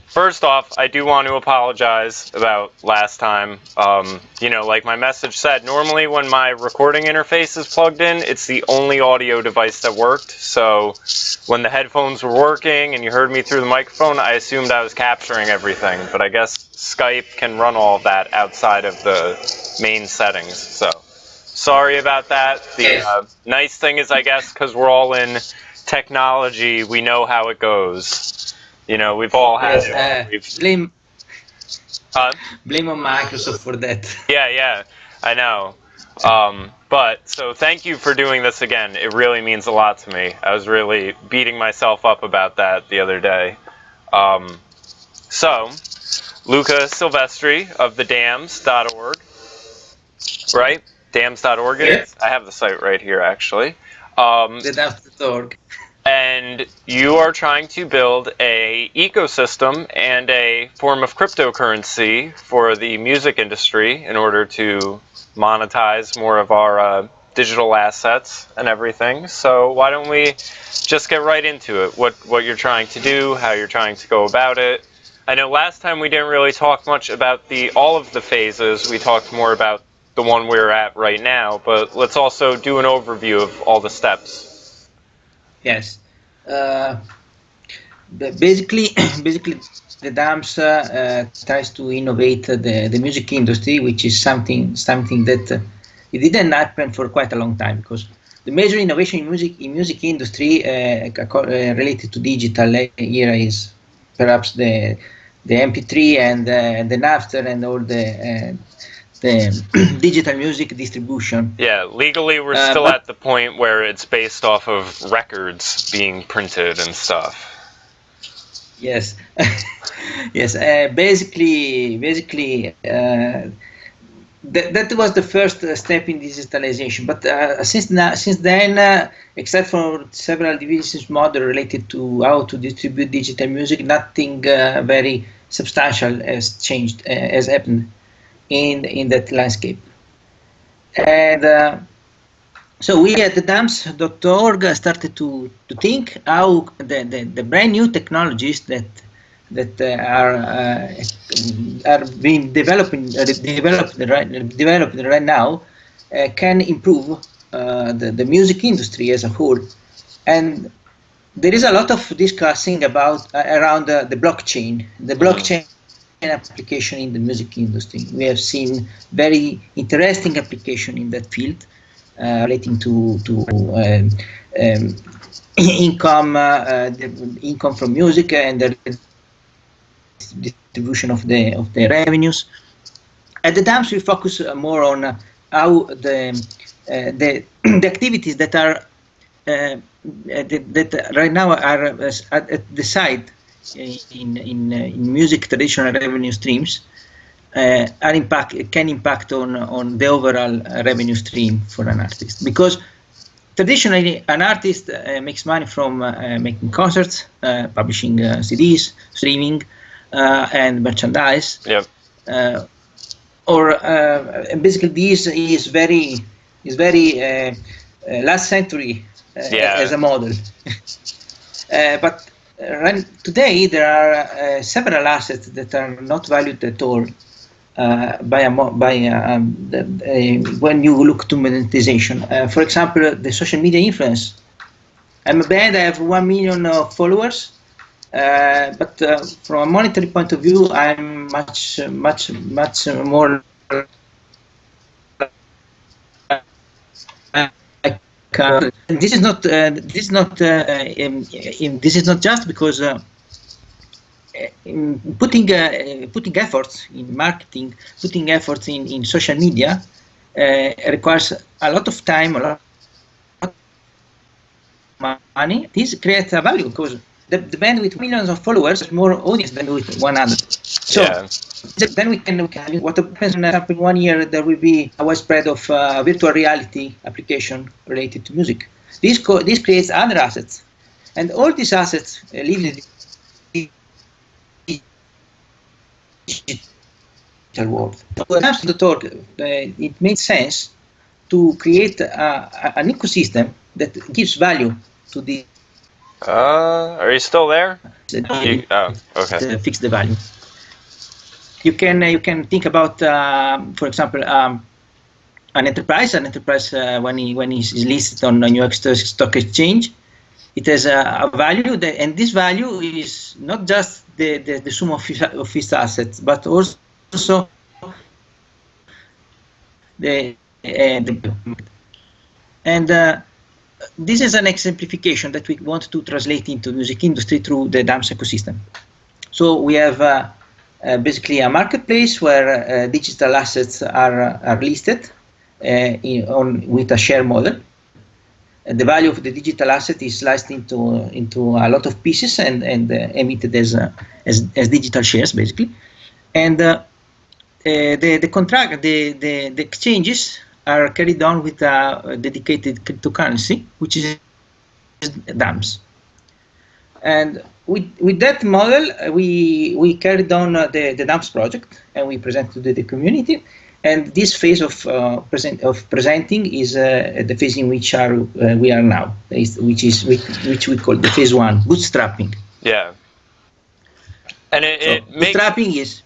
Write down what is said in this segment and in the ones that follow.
First off, I do want to apologize about last time. You know, like my message said, normally when my recording interface is plugged in, it's the only audio device that worked. So when the headphones were working and you heard me through the microphone, I assumed I was capturing everything. But I guess Skype can run all of that outside of the main settings. So sorry about that. The nice thing is, I guess, because we're all in technology, we know how it goes. You know, we've all had blame on Microsoft for that. Yeah, I know. But so thank you for doing this again. It really means a lot to me. I was really beating myself up about that the other day. So Luca Silvestri of TheDams.org, right? Dams.org it is? I have the site right here, actually. TheDams.org. And you are trying to build a ecosystem and a form of cryptocurrency for the music industry in order to monetize more of our digital assets and everything. So why don't we just get right into it? What you're trying to do, how you're trying to go about it. I know last time we didn't really talk much about all of the phases. We talked more about the one we're at right now, but let's also do an overview of all the steps. Yes. Basically, TheDams tries to innovate the music industry, which is something that it didn't happen for quite a long time, because the major innovation in music industry related to digital era is perhaps the MP3 and the Napster and all the digital music distribution. Yeah, legally we're still at the point where it's based off of records being printed and stuff. Yes, yes. Basically, that was the first step in digitalization. But since then, except for several business models related to how to distribute digital music, nothing very substantial has changed, has happened in that landscape. And so we at TheDams.org started to think how the brand new technologies that are being developed right now can improve the music industry as a whole. And there is a lot of discussing about around the blockchain. The blockchain application in the music industry. We have seen very interesting application in that field relating to income, income from music and the distribution of the revenues. At TheDams, we focus more on how the activities that are that right now are at the side in music traditional revenue streams can impact on the overall revenue stream for an artist, because traditionally an artist makes money from making concerts, publishing CDs, streaming, and merchandise. Yep. Basically this is very last century as a model. But today there are several assets that are not valued at all when you look to monetization. For example, the social media influence. I'm a band, I have 1 million followers, but from a monetary point of view, I'm much more this is not just because in putting efforts in marketing, putting efforts in social media requires a lot of time, a lot of money. This creates a value because the band with millions of followers has more audience than with 100. So then we can what happens in 1 year there will be a widespread of virtual reality application related to music. This creates other assets, and all these assets live in the digital world. When it comes to the talk, it makes sense to create an ecosystem that gives value to the. Are you still there? Okay. Fix the value. You can think about, for example, an enterprise. An enterprise when it is listed on the New York Stock Exchange, it has a value, and this value is not just the sum of its assets, but also the and this is an exemplification that we want to translate into music industry through the DAMS ecosystem. So we have basically a marketplace where digital assets are listed with a share model. The value of the digital asset is sliced into a lot of pieces and emitted as digital shares, basically. And the exchanges are carried on with a dedicated cryptocurrency, which is DAMS. And with that model, we carried on the DAMS project, and we presented to the community. And this phase of presenting is the phase in which we are now, which we call the phase one, bootstrapping. Yeah. And bootstrapping is.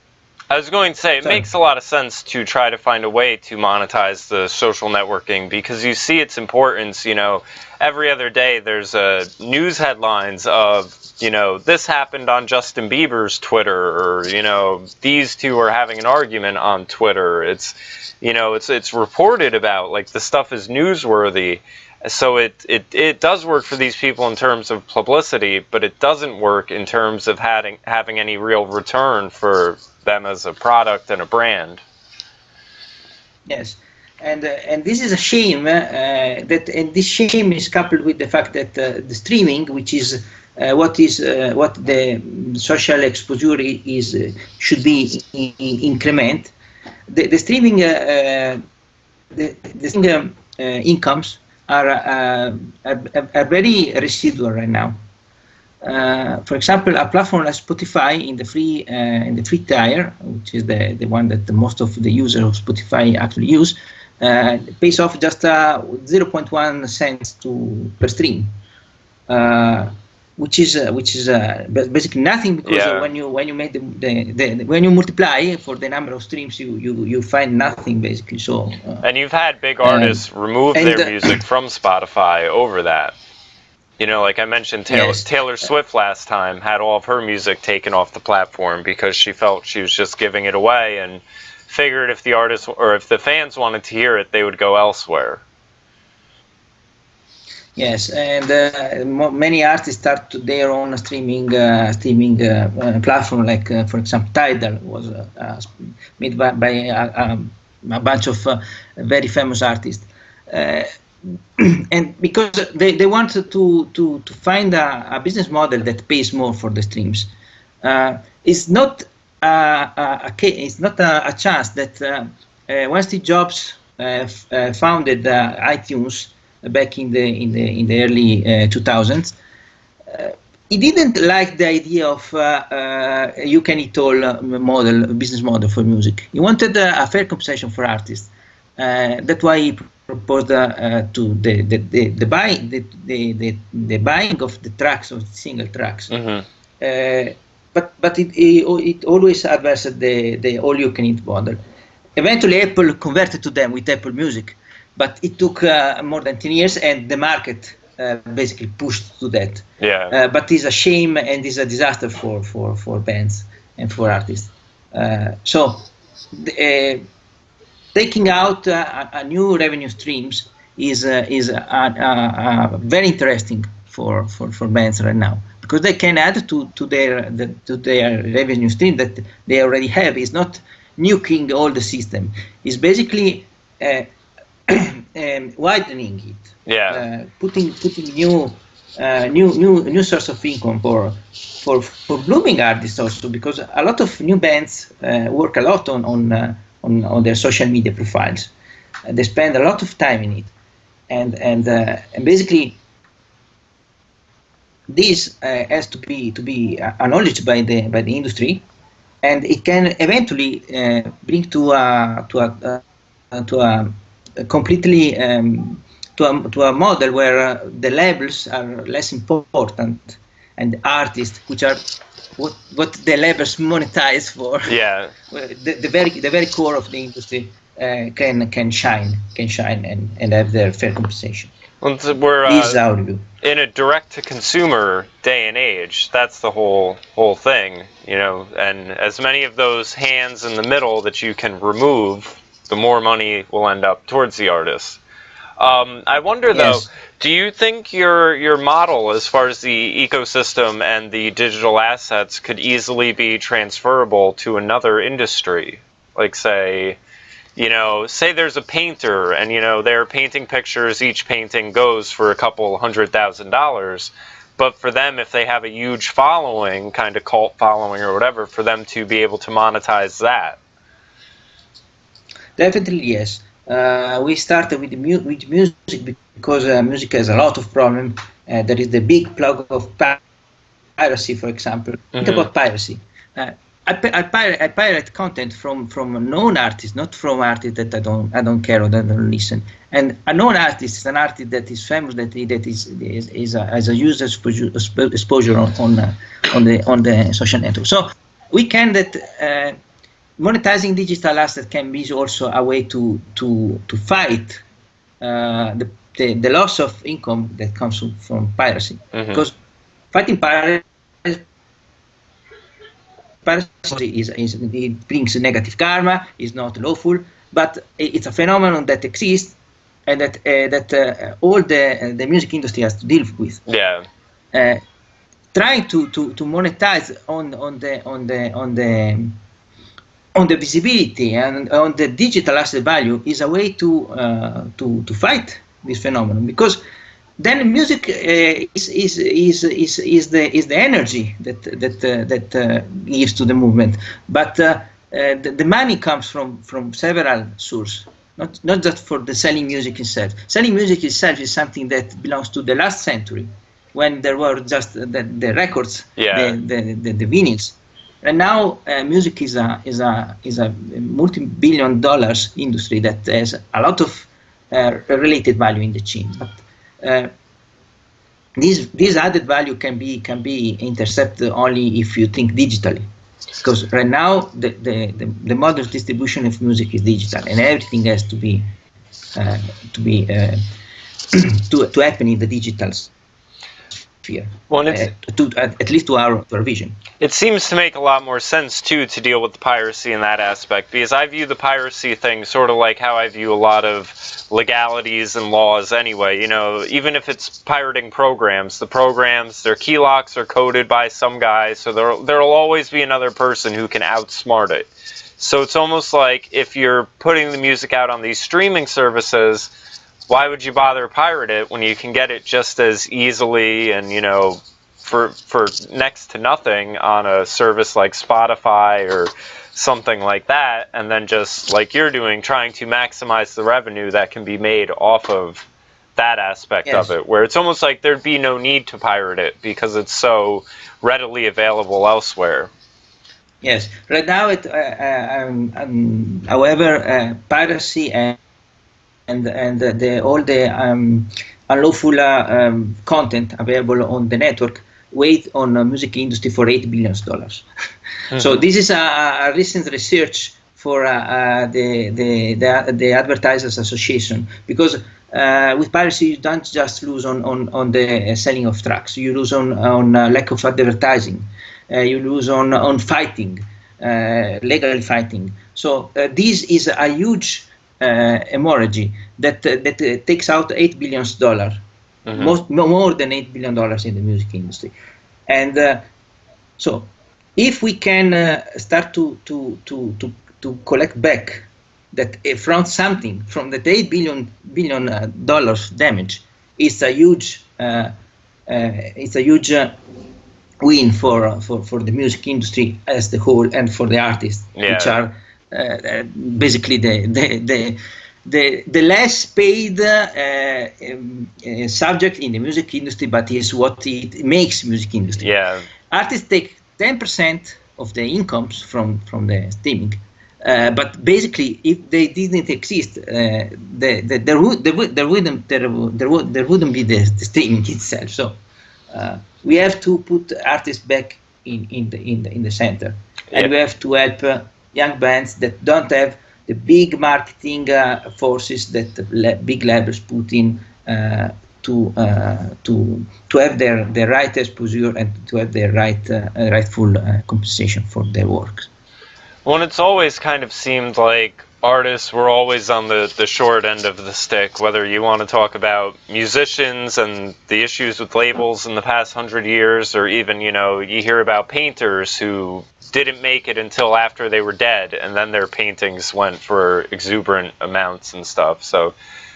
I was going to say, it makes a lot of sense to try to find a way to monetize the social networking, because you see its importance. You know, every other day there's news headlines of, you know, this happened on Justin Bieber's Twitter, or, you know, these two are having an argument on Twitter. It's, you know, it's reported about, like, the stuff is newsworthy. So it does work for these people in terms of publicity, but it doesn't work in terms of having any real return for them as a product and a brand. Yes, and this is a shame and this shame is coupled with the fact that the streaming, which is what the social exposure should be increment. The streaming incomes are very residual right now. For example, a platform like Spotify in the free tier, which is the one that most of the users of Spotify actually use, pays off just 0.1 cents per stream, which is basically nothing, because when you make when you multiply for the number of streams, you find nothing, basically. So and you've had big artists remove their music from Spotify over that. You know, like I mentioned, Taylor Swift last time had all of her music taken off the platform because she felt she was just giving it away, and figured if the artists or if the fans wanted to hear it, they would go elsewhere. Yes, and many artists start their own streaming platform. Like, for example, Tidal was made by a bunch of very famous artists. And because they wanted to find a business model that pays more for the streams. It's not it's not a chance that when Steve Jobs founded iTunes back in the early 2000s, he didn't like the idea of you can eat all business model for music. He wanted a fair compensation for artists. That's why he proposed to the buying of the tracks, of the single tracks. Mm-hmm. But it always adverse the all you can eat model. Eventually, Apple converted to them with Apple Music, but it took more than 10 years, and the market basically pushed to that. Yeah. But it's a shame and it's a disaster for bands and for artists. Taking out a new revenue streams is very interesting for bands right now, because they can add to their revenue stream that they already have. It's not nuking all the system. It's basically widening it. Yeah. Putting new source of income for blooming artists also, because a lot of new bands work a lot on their social media profiles. They spend a lot of time in it, and basically this has to be acknowledged by the industry, and it can eventually bring to a completely to a model where the labels are less important and artists, which are what the labels monetize for. Yeah. The very core of the industry can shine and have their fair compensation. Well, This is our view. In a direct-to-consumer day and age, that's the whole thing, you know. And as many of those hands in the middle that you can remove, the more money will end up towards the artist. I wonder though, do you think your model as far as the ecosystem and the digital assets could easily be transferable to another industry? Like say, you know, say there's a painter and, you know, they're painting pictures, each painting goes for a couple $100,000. But for them, if they have a huge following, kind of cult following or whatever, for them to be able to monetize that. Definitely, yes. We started with music because music has a lot of problems. There is the big plug of piracy, for example. Think about piracy. I pirate content from known artists, not from artists that I don't care or that I don't listen. And a known artist is an artist that is famous, that has a user exposure on the social network. So we can that. Monetizing digital assets can be also a way to fight the loss of income that comes from piracy. Because fighting piracy it brings negative karma, is not lawful, but it's a phenomenon that exists and that all the music industry has to deal with. Yeah. Trying to monetize on the visibility and on the digital asset value is a way to fight this phenomenon, because then music is the energy that gives to the movement, but the money comes from several sources, not just for the selling music itself. Selling music itself is something that belongs to the last century, when there were just the records, the vinyls. And now music is a multi-billion dollars industry that has a lot of related value in the chain. But this added value can be intercepted only if you think digitally, because right now the modern distribution of music is digital, and everything has to be to happen in the digital sphere. Well, at least to our vision. It seems to make a lot more sense too to deal with the piracy in that aspect, because I view the piracy thing sort of like how I view a lot of legalities and laws anyway. You know, even if it's pirating programs, their key locks are coded by some guy, so there'll always be another person who can outsmart it. So it's almost like if you're putting the music out on these streaming services, why would you bother pirate it when you can get it just as easily and, you know, for next to nothing on a service like Spotify or something like that, and then just like you're doing, trying to maximize the revenue that can be made off of that aspect of it, where it's almost like there'd be no need to pirate it because it's so readily available elsewhere. Yes, right now, however, piracy and all the unlawful content available on the network weighed on the music industry for $8 billion. So this is a recent research for the Advertisers Association, because with piracy you don't just lose on the selling of tracks, you lose on lack of advertising, you lose on fighting, legally fighting. So this is a huge hemorrhage that takes out $8 billion, more than $8 billion in the music industry. And so if we can start to collect back that from something from the $8 billion damage, it's a huge win for the music industry as the whole, and for the artists, which are basically the less paid subject in the music industry, but is what it makes music industry. Yeah. Artists take 10% of the incomes from the streaming, but basically, if they didn't exist, there wouldn't be the streaming itself. So We have to put artists back in the center, and we have to help young bands that don't have the big marketing forces that big labels put in to have their right exposure and to have their rightful compensation for their work. Well, it's always kind of seemed like artists were always on the short end of the stick, whether you want to talk about musicians and the issues with labels in the past 100 years, or even, you hear about painters who didn't make it until after they were dead, and then their paintings went for exuberant amounts and stuff. So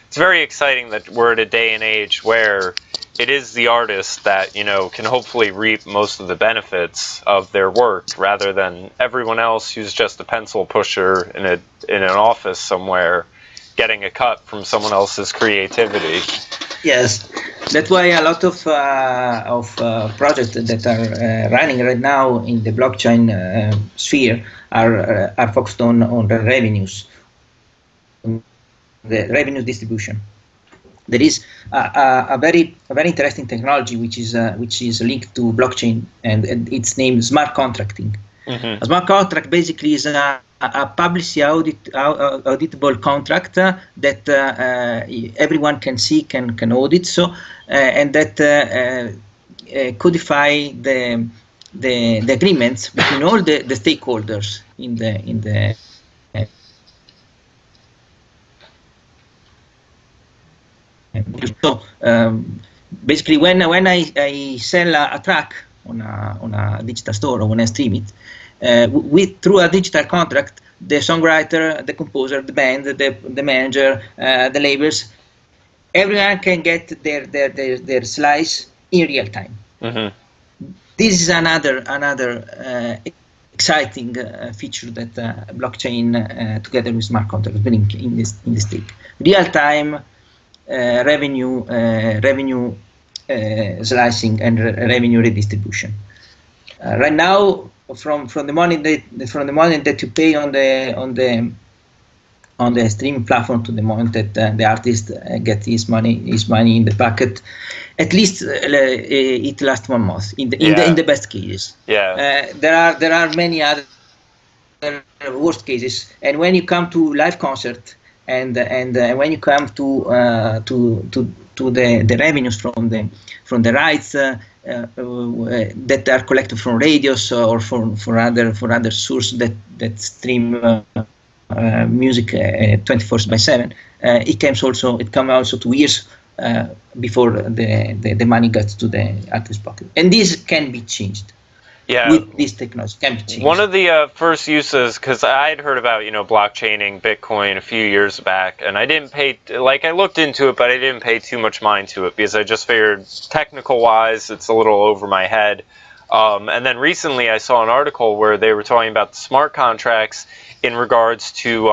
it's very exciting that we're at a day and age where it is the artist that, can hopefully reap most of the benefits of their work, rather than everyone else who's just a pencil pusher in an office somewhere getting a cut from someone else's creativity. Yes, that's why a lot of projects that are running right now in the blockchain sphere are focused on the revenues, the revenue distribution. There is a very interesting technology which is linked to blockchain, and it's named smart contracting. Mm-hmm. A smart contract basically is a publicly auditable contract that everyone can see, can audit. So and that codify the agreements between all the stakeholders in the So basically, when I sell a track on a digital store, or when I stream it, through a digital contract, the songwriter, the composer, the band, the manager, the labels, everyone can get their slice in real time. Mm-hmm. This is another exciting feature that blockchain together with smart contracts bring in this take. Real time revenue slicing and revenue redistribution. Right now, from the money that you pay on the streaming platform to the moment that the artist gets his money in the pocket, at least it lasts 1 month in the best cases. Yeah. There are many other worst cases, and when you come to live concert and when you come to the revenues from the rights that are collected from radios or for other sources that stream music 24/7, it comes also 2 years before the money gets to the artist's pocket, and this can be changed. Yeah, with this technology can be changed. One of the first uses, because I had heard about blockchaining Bitcoin a few years back, and I didn't pay I looked into it, but I didn't pay too much mind to it because I just figured technical wise it's a little over my head. And then recently I saw an article where they were talking about the smart contracts in regards to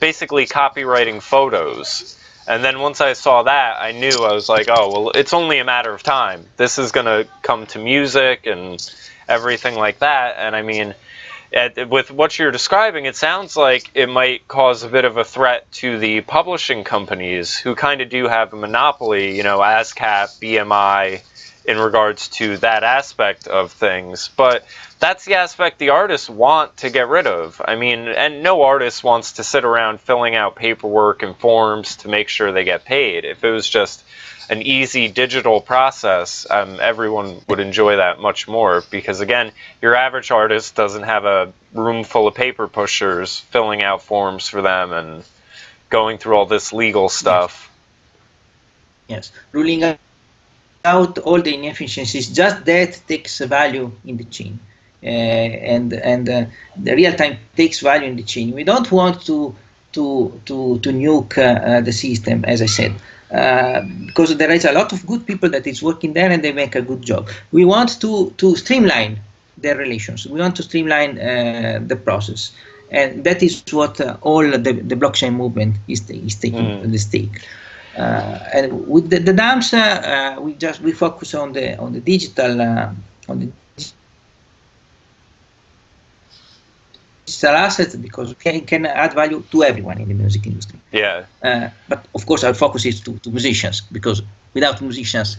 basically copywriting photos. And then once I saw that, I knew, I was like, oh, well, it's only a matter of time. This is going to come to music and everything like that. And I mean, with what you're describing, it sounds like it might cause a bit of a threat to the publishing companies who kind of do have a monopoly, ASCAP, BMI, in regards to that aspect of things. But that's the aspect the artists want to get rid of. I mean, and no artist wants to sit around filling out paperwork and forms to make sure they get paid. If it was just an easy digital process, everyone would enjoy that much more, because again, your average artist doesn't have a room full of paper pushers filling out forms for them and going through all this legal stuff. Yes, ruling out all the inefficiencies, just that takes value in the chain, and the real time takes value in the chain. We don't want to nuke the system, as I said, because there is a lot of good people that is working there and they make a good job. We want to streamline their relations. We want to streamline the process, and that is what all the blockchain movement is taking the stake. And with the DAMs, we focus on the digital digital assets, because we can add value to everyone in the music industry. Yeah. But of course, our focus is to musicians, because without musicians,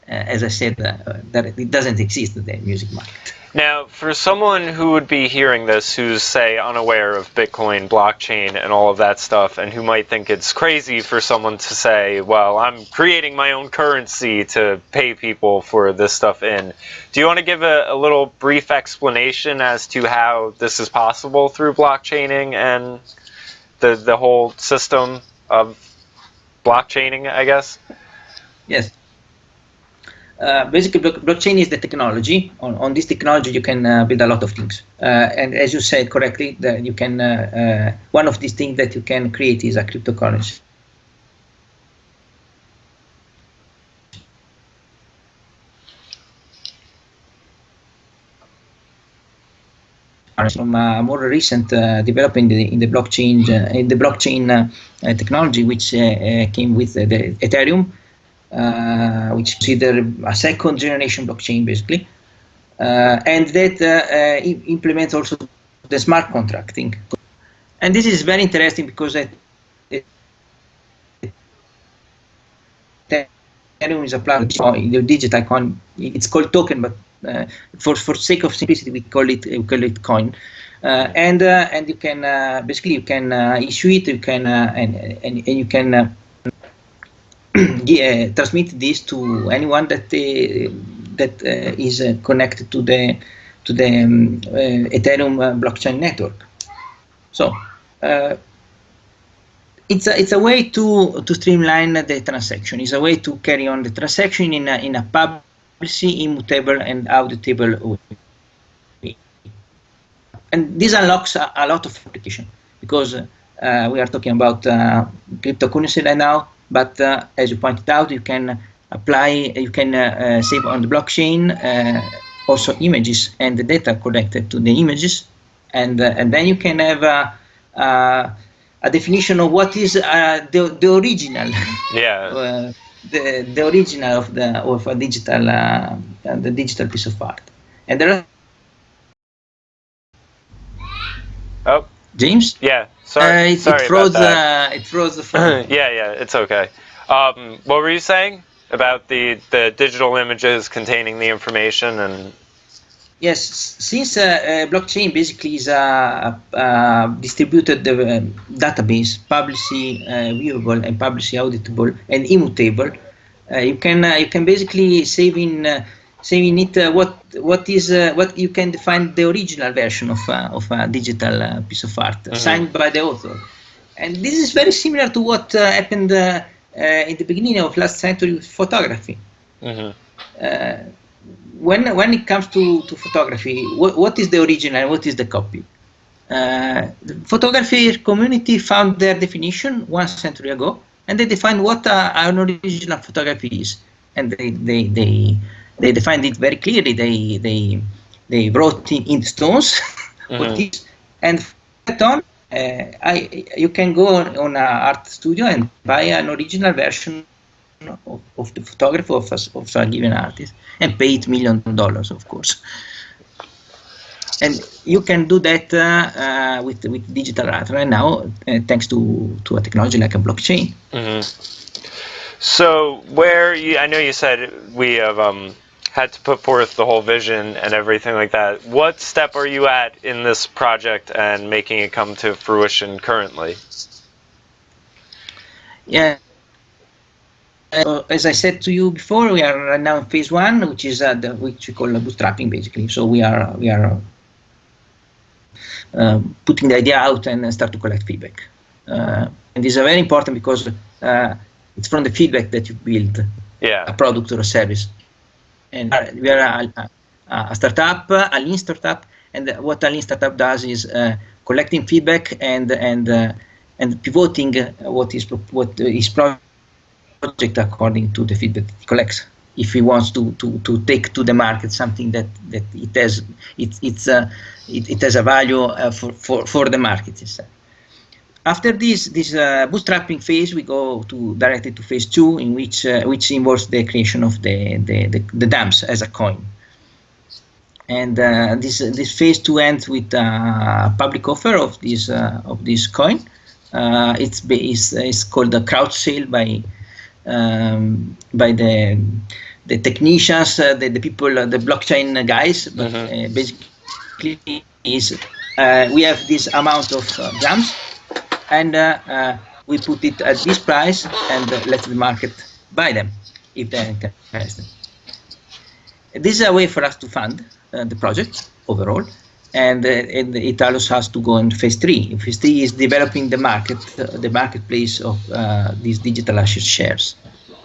as I said, that it doesn't exist in the music market. Now, for someone who would be hearing this, who's, say, unaware of Bitcoin, blockchain, and all of that stuff, and who might think it's crazy for someone to say, well, I'm creating my own currency to pay people for this stuff in, do you want to give a little brief explanation as to how this is possible through blockchaining and the whole system of blockchaining, I guess? Yes. Basically, blockchain is the technology. On this technology, you can build a lot of things. And as you said correctly, that you can one of these things that you can create is a cryptocurrency. From more recent development in the blockchain technology, which came with the Ethereum. Which is considered a second generation blockchain, basically, and that implements also the smart contracting. And this is very interesting because Ethereum is applied to the digital coin. It's called token, but for sake of simplicity, we call it coin. And you can basically you can issue it. You can and you can. Transmit this to anyone that is connected to the Ethereum blockchain network. So it's a way to streamline the transaction. It's a way to carry on the transaction in a publicly immutable and auditable way. And this unlocks a lot of application because we are talking about cryptocurrency right now. But as you pointed out, you can save on the blockchain also images and the data connected to the images, and then you can have a definition of what is the original, the original of a digital the digital piece of art. And there are James? Yeah. Sorry it froze. About that. It froze the phone. yeah, it's okay. What were you saying about the digital images containing the information and? Yes, since blockchain basically is a distributed database, publicly viewable and publicly auditable and immutable, you can basically save in it what you can define the original version of a digital piece of art signed by the author, and this is very similar to what happened in the beginning of last century with photography. When it comes to photography, what is the original and what is the copy? The photography community found their definition 1 century ago, and they defined what an original photography is, and they defined it very clearly. They wrote in stones what it is, and from that on, you can go on an art studio and buy an original version of the photography of a given artist and pay $1 million, of course. And you can do that with digital art right now, thanks to a technology like a blockchain. So I know you said we have had to put forth the whole vision and everything like that. What step are you at in this project and making it come to fruition currently? Yeah. As I said to you before, we are right now in phase 1, which is which we call bootstrapping, basically. So we are putting the idea out and start to collect feedback. And this is very important because it's from the feedback that you build a product or a service. And we are a startup, a lean startup, and what a lean startup does is collecting feedback and pivoting what is project according to the feedback it collects. If he wants to take to the market something that it has a value for the market itself. After this bootstrapping phase, we go directly to phase 2, in which involves the creation of the TheDams as a coin. And this phase 2 ends with a public offer of this coin. It's called a crowd sale by the the technicians, the people, the blockchain guys. But basically, is we have this amount of grams, and we put it at this price, and let the market buy them if they're interested. This is a way for us to fund the project overall, and it allows us to go in phase 3. Phase 3 is developing the marketplace of these digital asset shares,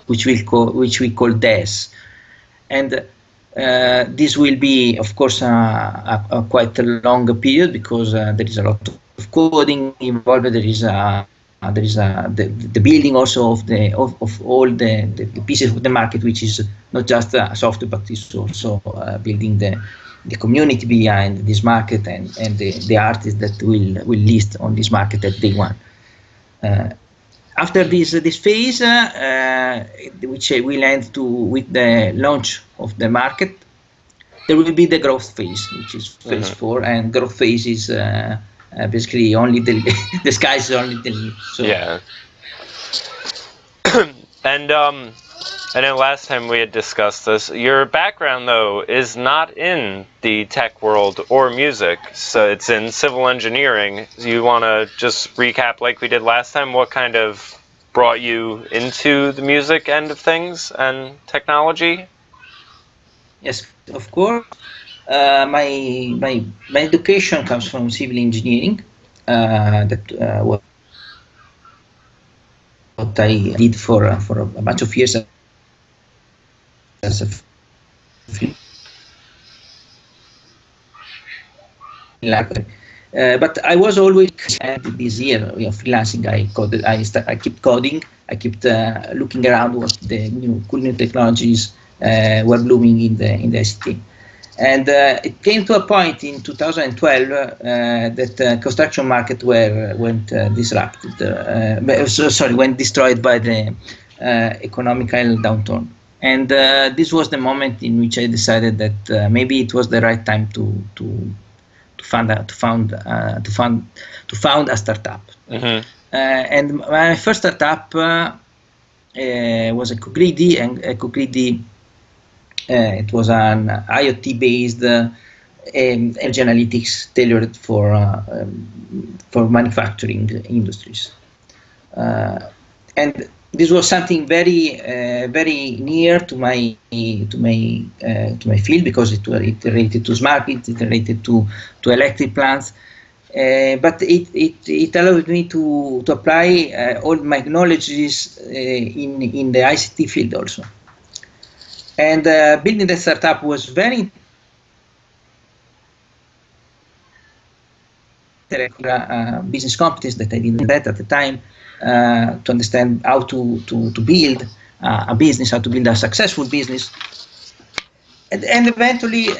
which we call DAS. And this will be, of course, a quite a long period, because there is a lot of coding involved. There is the building also of all the pieces of the market, which is not just software, but it's also building the community behind this market, and the artists that will list on this market at day one. After this phase, which will end with the launch of the market, there will be the growth phase, which is phase 4, and growth phase is basically only the sky is only the limit. So. Yeah. And I know last time we had discussed this. Your background, though, is not in the tech world or music, so it's in civil engineering. You want to just recap, like we did last time, what kind of brought you into the music end of things and technology? Yes, of course. My education comes from civil engineering. What I did for a bunch of years as a but I was always this year freelancing. I kept coding. I kept looking around what the cool new technologies were blooming in the ICT. And it came to a point in 2012 that the construction market went disrupted. Went destroyed by the economical downturn. And this was the moment in which I decided that maybe it was the right time to found a startup. And my first startup was Echogreedy, and Echogreedy it was an IoT-based energy analytics tailored for manufacturing industries, and this was something very very near to my field, because it related to smart grids, it related to electric plants, but it allowed me to apply all my knowledges in the ICT field also. And building the startup was very business competence that I didn't have at the time, to understand how to build a business, how to build a successful business. And eventually,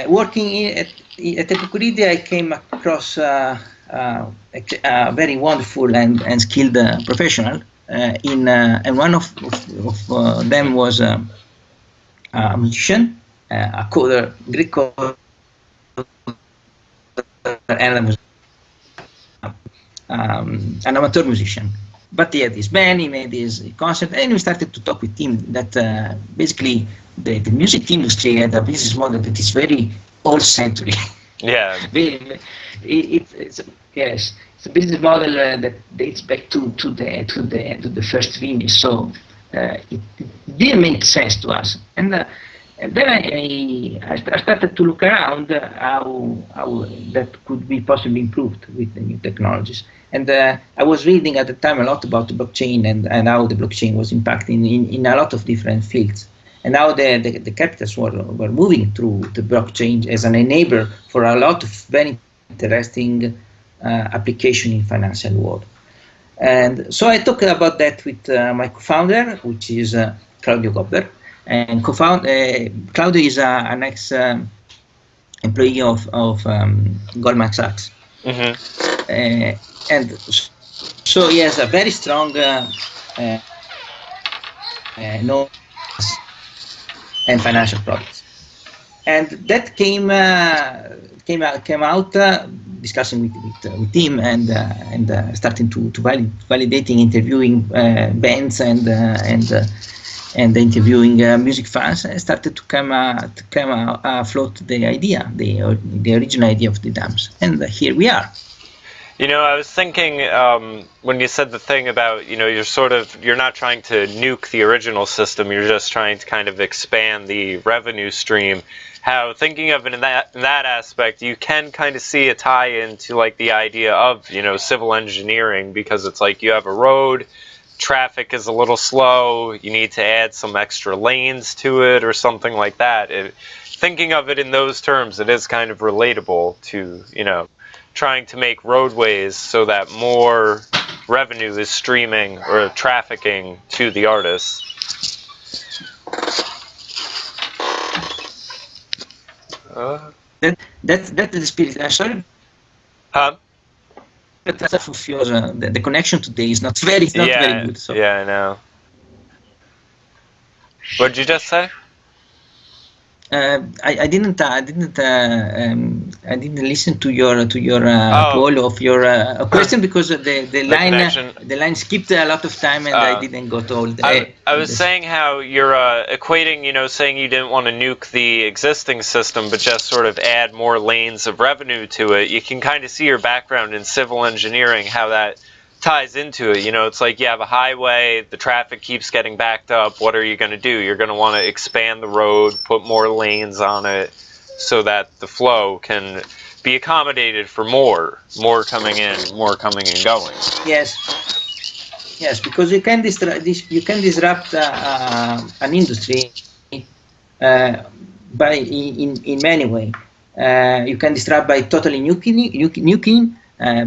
working at Echogreedy, I came across a very wonderful and skilled professional, and one of them was a musician, a coder, Greek coder, and an amateur musician. But he had this band, he made his concert, and we started to talk with him that basically the music industry had a business model that is very old-century. Yeah. It's a business model that dates back to the first vinyl. So it didn't make sense to us. And then I started to look around how that could be possibly improved with the new technologies. And I was reading at the time a lot about the blockchain and how the blockchain was impacting in a lot of different fields, and how the capitals were moving through the blockchain as an enabler for a lot of very interesting application in financial world. And so I talked about that with my co-founder, which is Claudio Gobber. And Claudio is an ex-employee of Goldman Sachs. And so he has a very strong knowledge and financial products. And that came out discussing with him and starting to validating, interviewing bands and and interviewing music fans, I started to come afloat the idea, the original idea of TheDams, and here we are. You know, I was thinking when you said the thing about, you know, you're not trying to nuke the original system, you're just trying to kind of expand the revenue stream. How, thinking of it in that aspect, you can kind of see a tie into like the idea of, you know, civil engineering, because it's like you have a road, traffic is a little slow, you need to add some extra lanes to it or something like that. Thinking of it in those terms, it is kind of relatable to, you know, trying to make roadways so that more revenue is streaming or trafficking to the artists. That's the spirit. Sorry. Huh? The connection today is not very good. So. Yeah, I know. What did you just say? I didn't listen to your poll of your question, because the line skipped a lot of time, and I didn't go to all the. I was saying how you're equating, you know, saying you didn't want to nuke the existing system, but just sort of add more lanes of revenue to it. You can kind of see your background in civil engineering, how that ties into it. You know, it's like you have a highway, the traffic keeps getting backed up. What are you going to do? You're going to want to expand the road, put more lanes on it, so that the flow can be accommodated for more coming in, more coming and going. Yes, because you can disrupt an industry by in many ways. You can disrupt by totally nuking,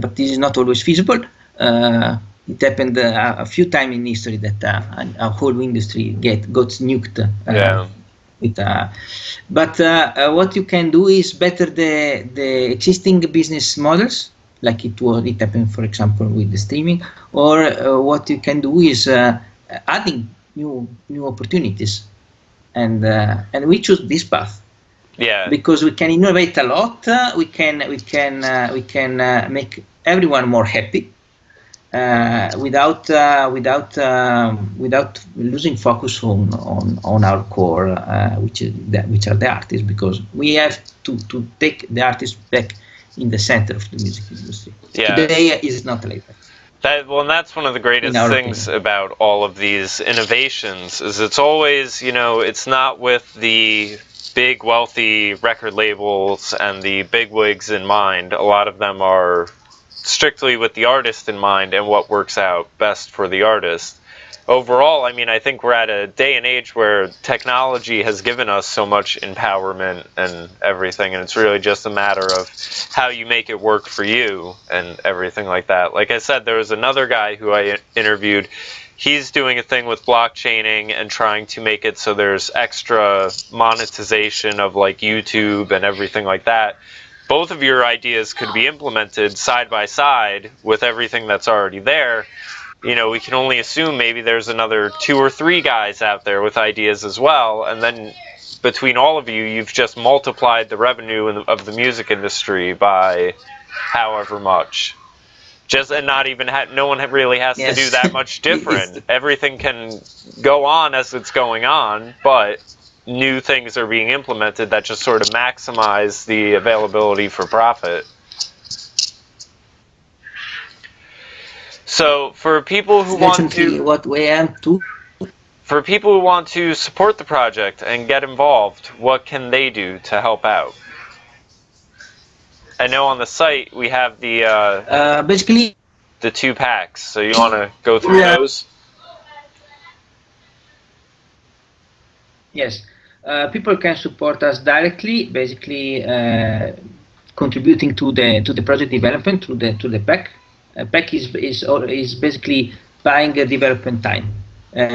but this is not always feasible. It happened a few times in history that a whole industry got nuked. But what you can do is better the existing business models, like it happened, for example, with the streaming, or what you can do is adding new opportunities, and we choose this path. Yeah. Because we can innovate a lot. We can make everyone more happy. Without losing focus on our core, which are the artists, because we have to take the artists back in the center of the music industry. Yeah. Today is not like that. And that's one of the greatest things about all of these innovations, is it's always, you know, it's not with the big wealthy record labels and the bigwigs in mind. A lot of them are strictly with the artist in mind and what works out best for the artist. Overall, I mean, I think we're at a day and age where technology has given us so much empowerment and everything, and it's really just a matter of how you make it work for you and everything like that. Like I said, there was another guy who I interviewed. He's doing a thing with blockchaining and trying to make it so there's extra monetization of like YouTube and everything like that. Both of your ideas could be implemented side by side with everything that's already there. You know, we can only assume maybe there's another 2 or 3 guys out there with ideas as well, and then between all of you, you've just multiplied the revenue of the music industry by however much. And not even no one really has to do that much different. Everything can go on as it's going on, but new things are being implemented that just sort of maximize the availability for profit. So for people who want to support the project and get involved, what can they do to help out? I know on the site we have the basically the 2 packs. So you want to go through those? Yes. People can support us directly, basically contributing to the project development through the pack. Pack is basically buying a development time.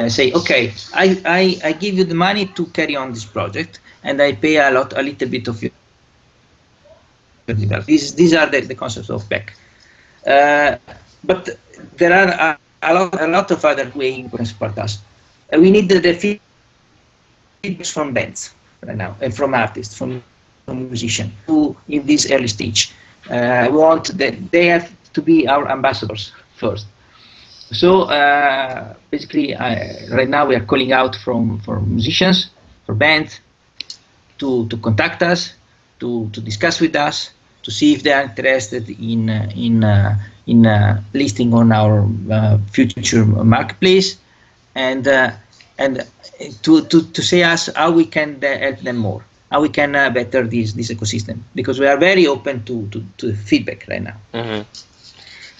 Say, okay, I give you the money to carry on this project, and I pay a little bit of your development. These are the concepts of pack. But there are a lot of other ways you can support us. We need the feedback from bands right now, and from artists, from musicians who in this early stage. We want that they have to be our ambassadors first. So basically, right now we are calling out for musicians, for bands, to contact us, to discuss with us, to see if they are interested in listing on our future marketplace, and to say us how we can help them more, how we can better this ecosystem, because we are very open to feedback right now. Mm-hmm.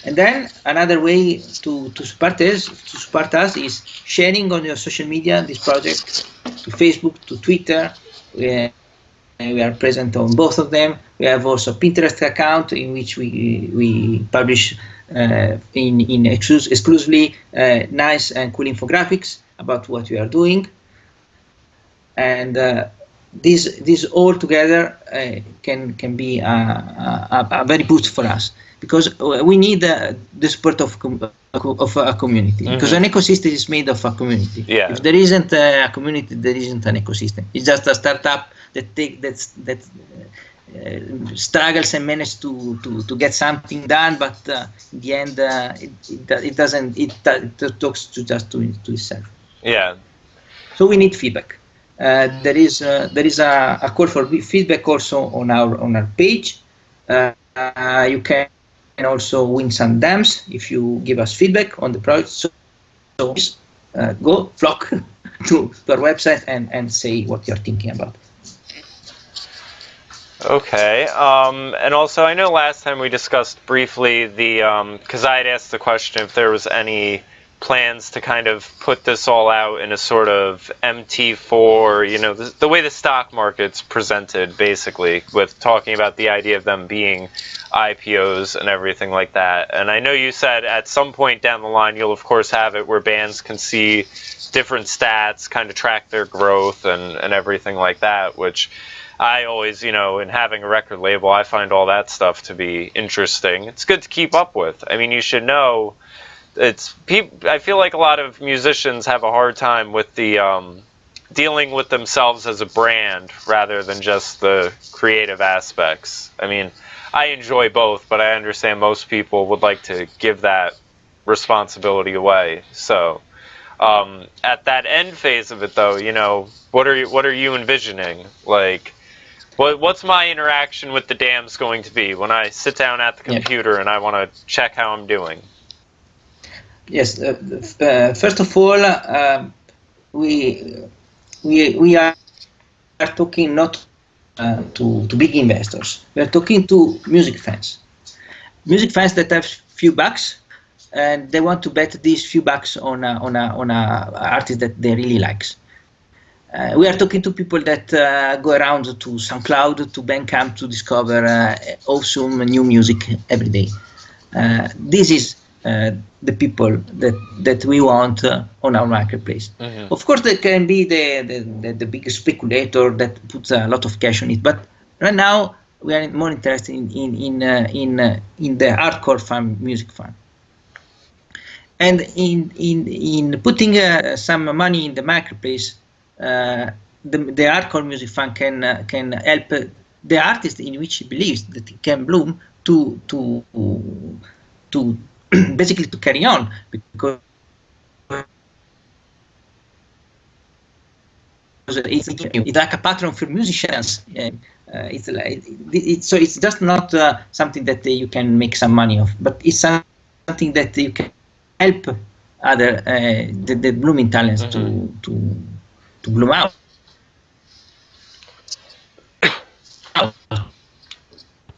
And then another way to support us is sharing on your social media this project, to Facebook, to Twitter. We are present on both of them. We have also a Pinterest account in which we publish exclusively nice and cool infographics about what we are doing. And this all together can be a very boost for us, because we need the support of a community. Mm-hmm. Because an ecosystem is made of a community. Yeah. If there isn't a community, there isn't an ecosystem. It's just a startup that struggles and manages to get something done, but in the end it doesn't. It talks to itself. Yeah. So we need feedback. There is a call for feedback also on our page. You can also win some DAMs if you give us feedback on the project. So go flock to our website and say what you're thinking about. Okay, and also I know last time we discussed briefly the, because I had asked the question if there was any plans to kind of put this all out in a sort of MT4, you know, the way the stock market's presented, basically, with talking about the idea of them being IPOs and everything like that. And I know you said at some point down the line you'll of course have it where bands can see different stats, kind of track their growth and everything like that, which I always, you know, in having a record label, I find all that stuff to be interesting. It's good to keep up with. I mean, you should know, I feel like a lot of musicians have a hard time with the dealing with themselves as a brand rather than just the creative aspects. I mean, I enjoy both, but I understand most people would like to give that responsibility away. So at that end phase of it, though, you know, what are you envisioning? Like, what's my interaction with the DAMs going to be when I sit down at the computer and I want to check how I'm doing? Yes. First of all, we are talking not to big investors. We are talking to music fans that have few bucks and they want to bet these few bucks on a artist that they really likes. We are talking to people that go around to SoundCloud, to Bandcamp to discover awesome new music every day. This is the people that we want on our marketplace. Mm-hmm. Of course, there can be the big speculator that puts a lot of cash on it, but right now we are more interested in the hardcore fan, music fan. And in putting some money in the marketplace, the hardcore music fan can help the artist in which he believes that he can bloom to basically to carry on, because it's like a patron for musicians. So it's just not something that you can make some money of, but it's something that you can help other the blooming talents to bloom out.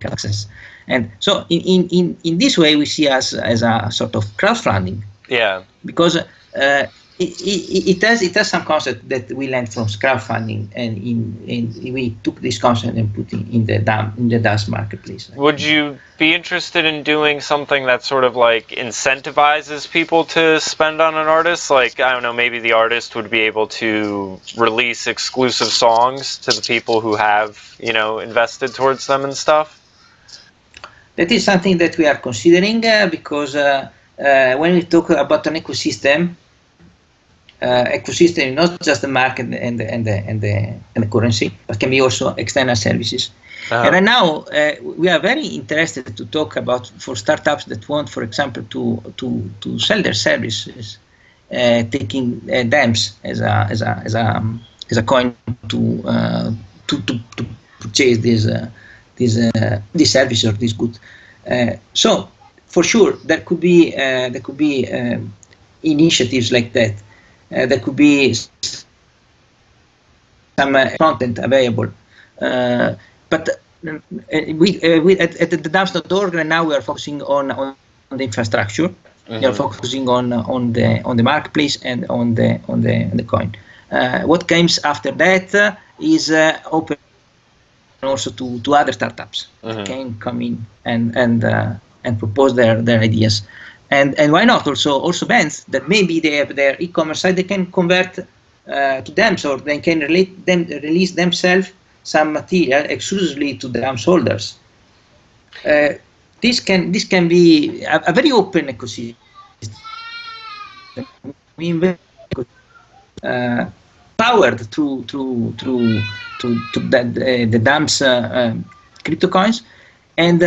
Access. And so in this way we see us as a sort of crowdfunding. Yeah. Because it has some concept that we learned from crowdfunding, and we took this concept and put it in the DAMS marketplace. Would you be interested in doing something that sort of like incentivizes people to spend on an artist? Like, I don't know, maybe the artist would be able to release exclusive songs to the people who have, you know, invested towards them and stuff? That is something that we are considering because when we talk about an ecosystem, is not just the market and the currency, but can be also external services. And right now, we are very interested to talk about for startups that want, for example, to sell their services, taking DAMs as a coin to purchase this service or this good. So for sure, there could be initiatives like that. There could be some content available. But at the TheDams.org right now we are focusing on the infrastructure. We are focusing on the marketplace and on the coin. What comes after that is open also to other startups that can come in and propose their ideas. And why not also bands that maybe they have their e-commerce site, they can convert to DAMs, or they can release themselves some material exclusively to the DAMs holders. This can be a very open ecosystem. Powered through the DAMs crypto coins, and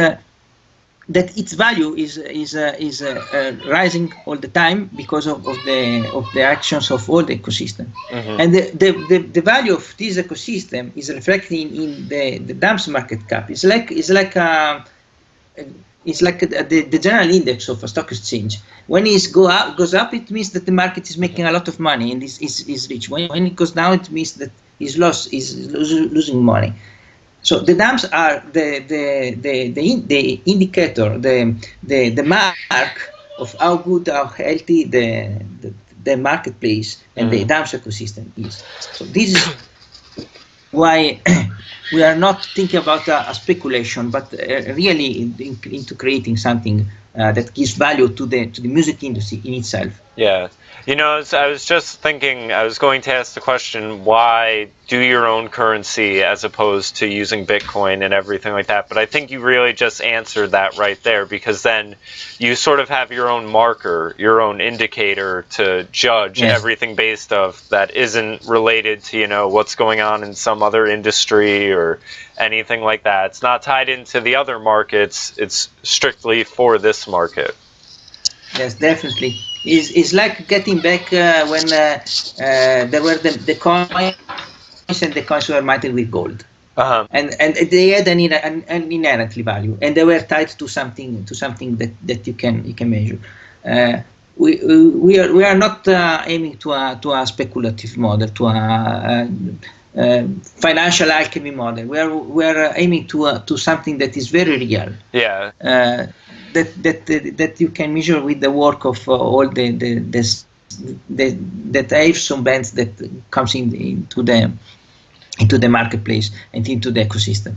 that its value is rising all the time because of the actions of all the ecosystem. And the value of this ecosystem is reflected in the DAMs market cap. It's like the general index of a stock exchange. When it goes up, it means that the market is making a lot of money and is rich. When it goes down, it means that is losing money. So the DAMs are the indicator, the mark of how good, how healthy the marketplace and the DAMs ecosystem is. So this is why we are not thinking about a speculation, but really into creating something that gives value to the music industry in itself. Yeah. You know, I was just thinking, I was going to ask the question, why do your own currency as opposed to using Bitcoin and everything like that? But I think you really just answered that right there, because then you sort of have your own marker, your own indicator to judge everything based of that isn't related to, you know, what's going on in some other industry or anything like that. It's not tied into the other markets. It's strictly for this market. Yes, definitely. It's like getting back when there were the coins, and the coins were minted with gold, and they had an inherently value, and they were tied to something that you can measure. We are not aiming to a speculative model, to a financial alchemy model. We are aiming to something that is very real. Yeah. That you can measure with the work of all that have some bands that comes into the marketplace and into the ecosystem.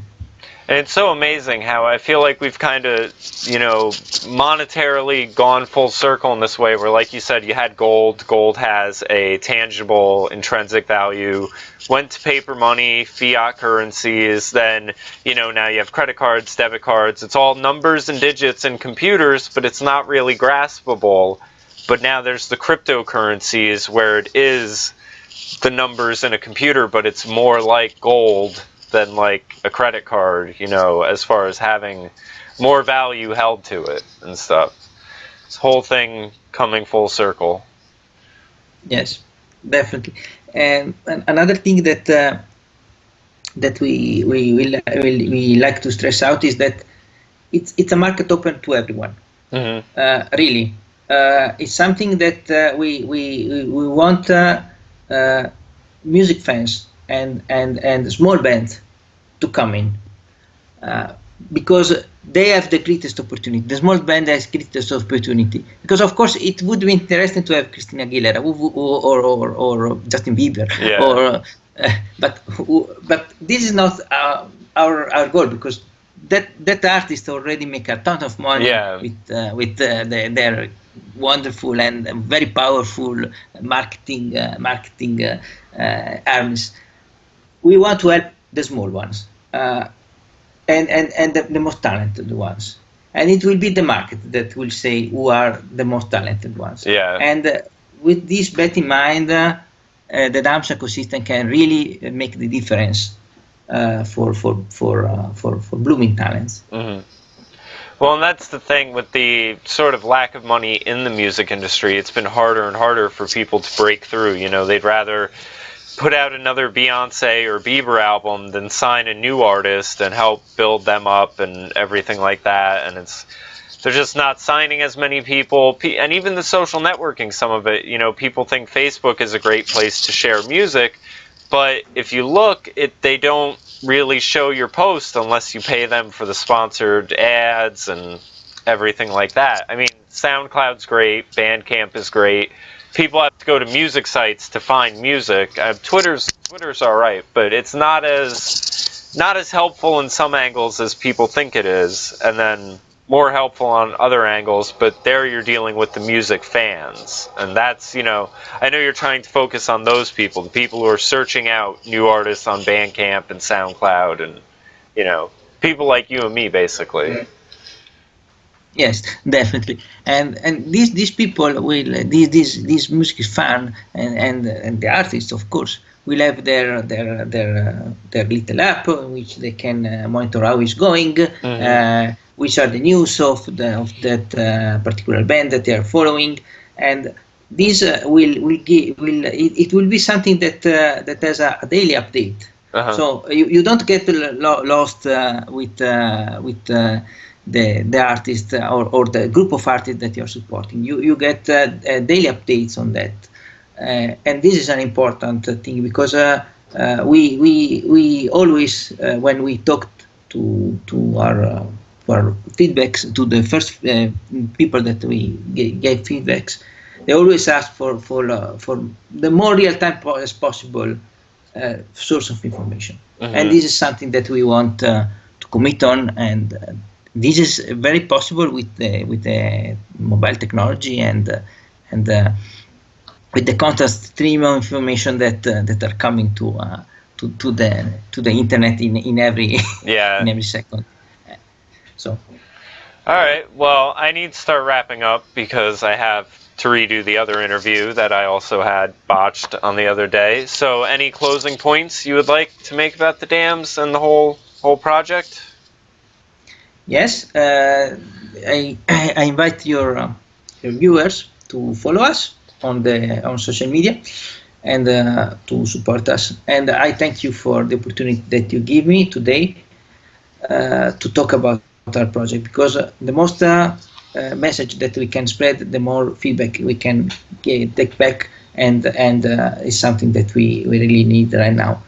And it's so amazing how I feel like we've kind of, you know, monetarily gone full circle in this way, where, like you said, you had gold. Gold has a tangible intrinsic value, went to paper money, fiat currencies, then, you know, now you have credit cards, debit cards. It's all numbers and digits and computers, but it's not really graspable. But now there's the cryptocurrencies, where it is the numbers in a computer, but it's more like gold than like a credit card, you know, as far as having more value held to it and stuff. This whole thing coming full circle. Yes, definitely. And another thing that we like to stress out is that it's a market open to everyone. Really, it's something that we want music fans and small bands to come in, because they have the greatest opportunity. The small band has greatest opportunity, because of course it would be interesting to have Christina Aguilera or Justin Bieber, but this is not our goal, because that artist already make a ton of money with their wonderful and very powerful marketing arms. We want to help the small ones, and the most talented ones, and it will be the market that will say who are the most talented ones. And with this bet in mind, the DAMS ecosystem can really make the difference for blooming talents. Mm-hmm. Well, and that's the thing with the sort of lack of money in the music industry. It's been harder and harder for people to break through. You know, they'd rather put out another Beyonce or Bieber album than sign a new artist and help build them up and everything like that. And they're just not signing as many people. And even the social networking, some of it, you know, people think Facebook is a great place to share music. But if you look, they don't really show your post unless you pay them for the sponsored ads and everything like that. I mean, SoundCloud's great, Bandcamp is great. People have to go to music sites to find music. Twitter's all right, but it's not as helpful in some angles as people think it is, and then more helpful on other angles. But there you're dealing with the music fans, and that's, you know, I know you're trying to focus on those people, the people who are searching out new artists on Bandcamp and SoundCloud, and, you know, people like you and me, basically. Yes, definitely, and these people will these music fan and the artists, of course, will have their little app in which they can monitor how it's going, Mm-hmm. which are the news of that particular band that they are following, and this it will be something that has a daily update. Uh-huh. So you don't get lost with the artist or the group of artists that you're supporting. You get daily updates on that, and this is an important thing because we always when we talked to our feedbacks to the first people that we gave feedbacks, they always ask for the more real time as possible source of information. Mm-hmm. And this is something that we want to commit on, and this is very possible with the mobile technology and with the constant stream of information that are coming to the internet in every in every second. So, all right. Well, I need to start wrapping up because I have to redo the other interview that I also had botched on the other day. So, any closing points you would like to make about the dams and the whole project? Yes, I invite your viewers to follow us on social media and to support us. And I thank you for the opportunity that you give me today to talk about our project, because the most message that we can spread, the more feedback we can take back, and is something that we really need right now.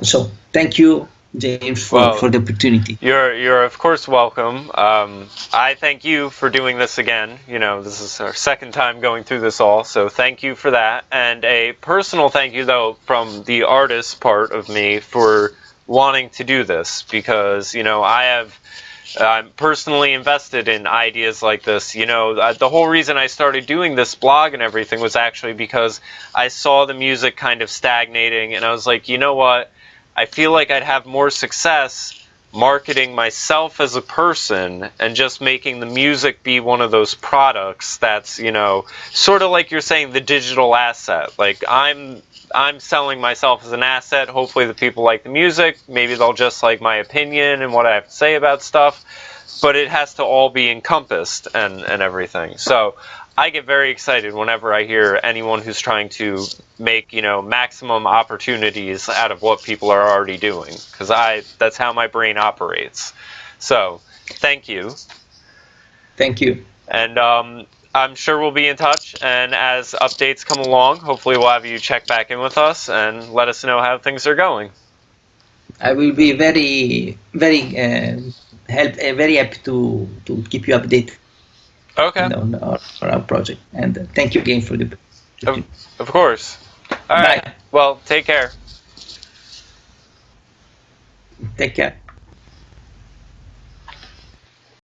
So thank you, James, for the opportunity. You're of course welcome. I thank you for doing this again. You know, this is our second time going through this all, so thank you for that. And a personal thank you, though, from the artist part of me for wanting to do this, because, you know, I'm personally invested in ideas like this. You know, the whole reason I started doing this blog and everything was actually because I saw the music kind of stagnating, and I was like, you know what? I feel like I'd have more success marketing myself as a person and just making the music be one of those products that's, you know, sort of like you're saying, the digital asset. Like I'm selling myself as an asset. Hopefully the people like the music. Maybe they'll just like my opinion and what I have to say about stuff. But it has to all be encompassed and everything. So I get very excited whenever I hear anyone who's trying to make, you know, maximum opportunities out of what people are already doing, because that's how my brain operates. So thank you. Thank you. And I'm sure we'll be in touch, and as updates come along, hopefully we'll have you check back in with us and let us know how things are going. I will be very happy to keep you updated. Okay. On our project, and thank you again for the opportunity. Of course. All right. Well, take care. Take care.